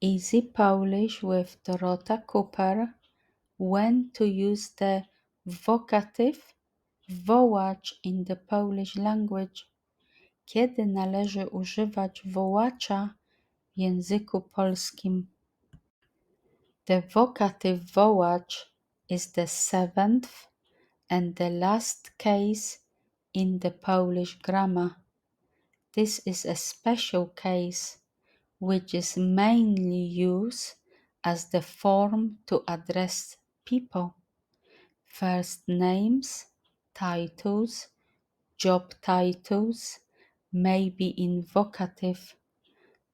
Easy Polish with Dorota Cooper. When to use the vocative Wołacz in the Polish language. Kiedy należy używać wołacza w języku polskim? The vocative Wołacz is the seventh and the last case in the Polish grammar. This is a special case which is mainly used as the form to address people. First names, titles, job titles may be in vocative,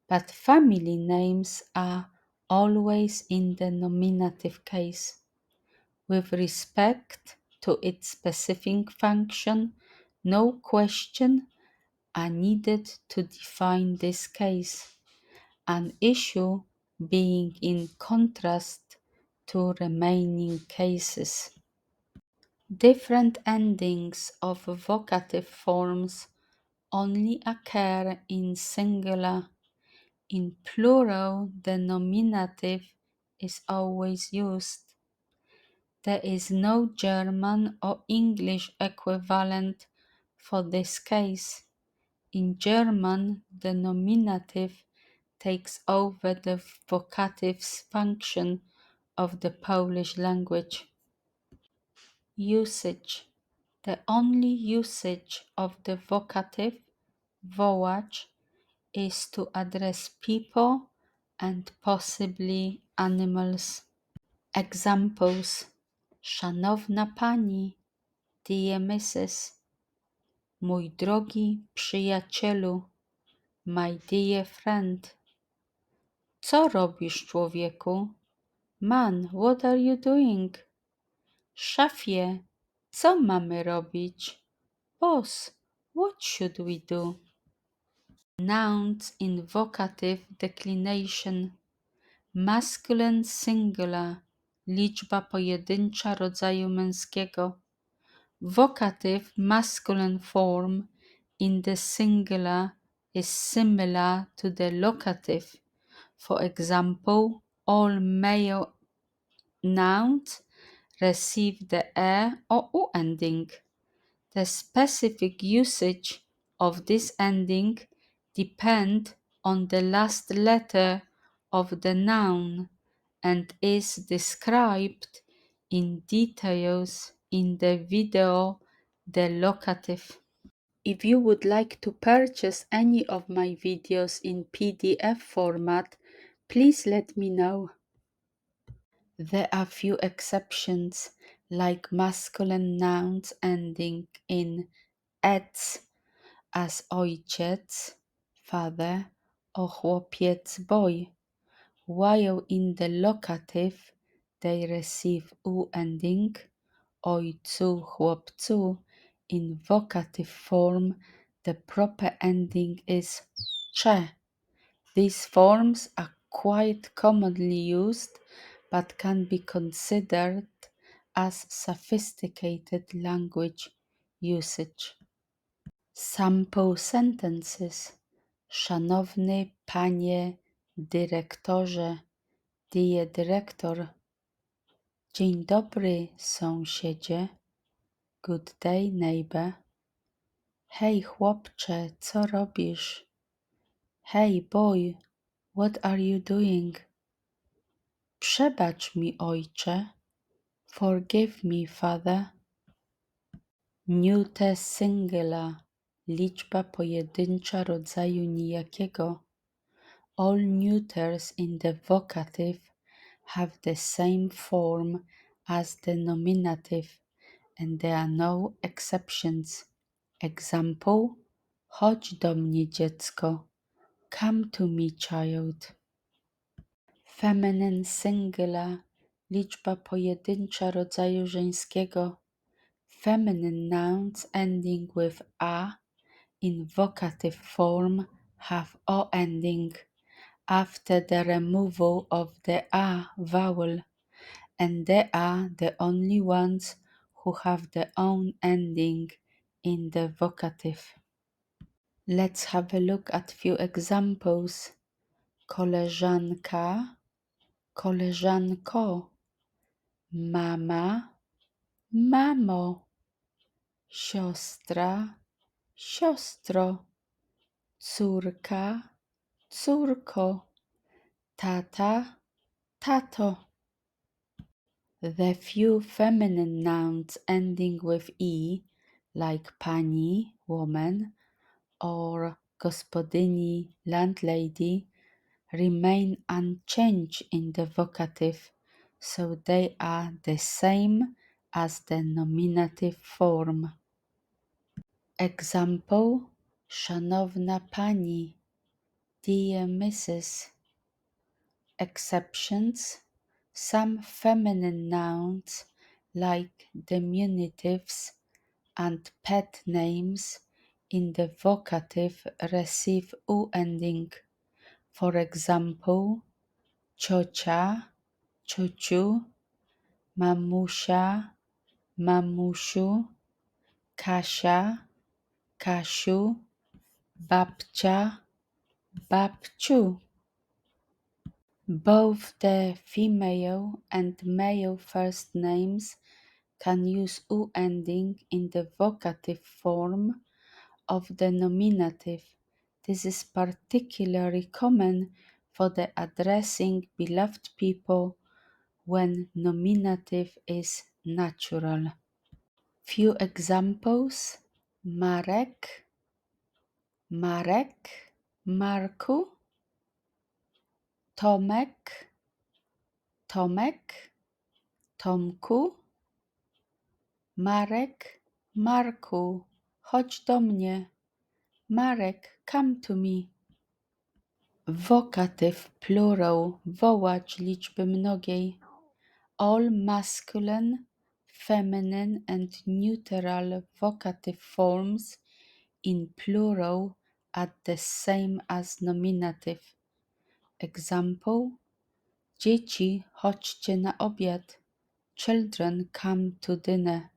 but family names are always in the nominative case. With respect to its specific function, no question are needed to define this case, an issue being in contrast to remaining cases. Different endings of vocative forms only occur in singular. In plural, the nominative is always used. There is no German or English equivalent for this case. In German, the nominative takes over the vocative's function of the Polish language. Usage. The only usage of the vocative Vołacz is to address people and possibly animals. Examples: Szanowna pani, dear Mrs. Mój drogi przyjacielu, my dear friend. Co robisz, człowieku? Man, what are you doing? Szafie, co mamy robić? Boss, what should we do? Nouns in vocative declination. Masculine singular, liczba pojedyncza rodzaju męskiego. Vocative masculine form in the singular is similar to the locative. For example, all male nouns receive the or u ending. The specific usage of this ending depends on the last letter of the noun and is described in details in the video The Locative. If you would like to purchase any of my videos in PDF format, please let me know. There are few exceptions, like masculine nouns ending in ec, as ojciec, father, or chłopiec, boy, while in the locative they receive u ending, ojcu, chłopcu. In vocative form, the proper ending is cze. These forms are quite commonly used, but can be considered as sophisticated language usage. Sample sentences. Szanowny panie dyrektorze, dear director. Dzień dobry, sąsiedzie. Good day, neighbor. Hej, chłopcze, co robisz? Hey, boy, what are you doing? Przebacz mi, ojcze. Forgive me, father. Neuter singular, liczba pojedyncza rodzaju nijakiego. All neuters in the vocative have the same form as the nominative, and there are no exceptions. Example: chodź do mnie, dziecko. Come to me, child. Feminine singular, liczba pojedyncza rodzaju żeńskiego. Feminine nouns ending with a in vocative form have o ending after the removal of the a vowel, and they are the only ones who have their own ending in the vocative. Let's have a look at few examples. koleżanka, koleżanko, mama, mamo, siostra, siostro, córka, córko, tata, tato. The few feminine nouns ending with e, like pani, woman, or gospodyni, landlady, remain unchanged in the vocative, so they are the same as the nominative form. Example: Szanowna pani, dear Mrs. Exceptions: some feminine nouns, like diminutives and pet names, in the vocative receive u ending. For example, ciocia, ciociu, mamusia, mamusiu, Kasia, Kasiu, babcia, babciu. Both the female and male first names can use u ending in the vocative form of the nominative. This is particularly common for the addressing beloved people when nominative is natural. Few examples: Marek, Marek, Marku, Tomek, Tomek, Tomku, Marek, Marku, chodź do mnie. Marek, come to me. Vocative plural, wołacz liczby mnogiej. All masculine, feminine and neutral vocative forms in plural are the same as nominative. Example: dzieci, chodźcie na obiad. Children, come to dinner.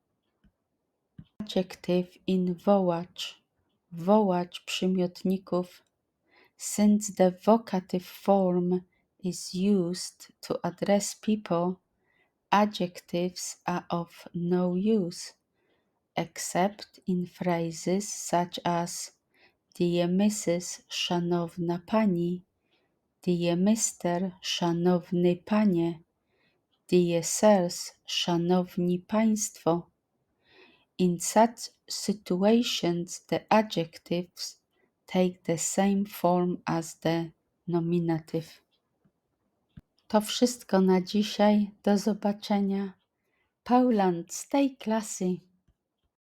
Adjective in Wołacz. Wołacz przymiotników. Since the vocative form is used to address people, adjectives are of no use, except in phrases such as dear Mrs. Szanowna Pani, dear Mr. Szanowny Panie, dear Sirs, Szanowni Państwo. In such situations, the adjectives take the same form as the nominative. To wszystko na dzisiaj. Do zobaczenia. Poland, stay classy.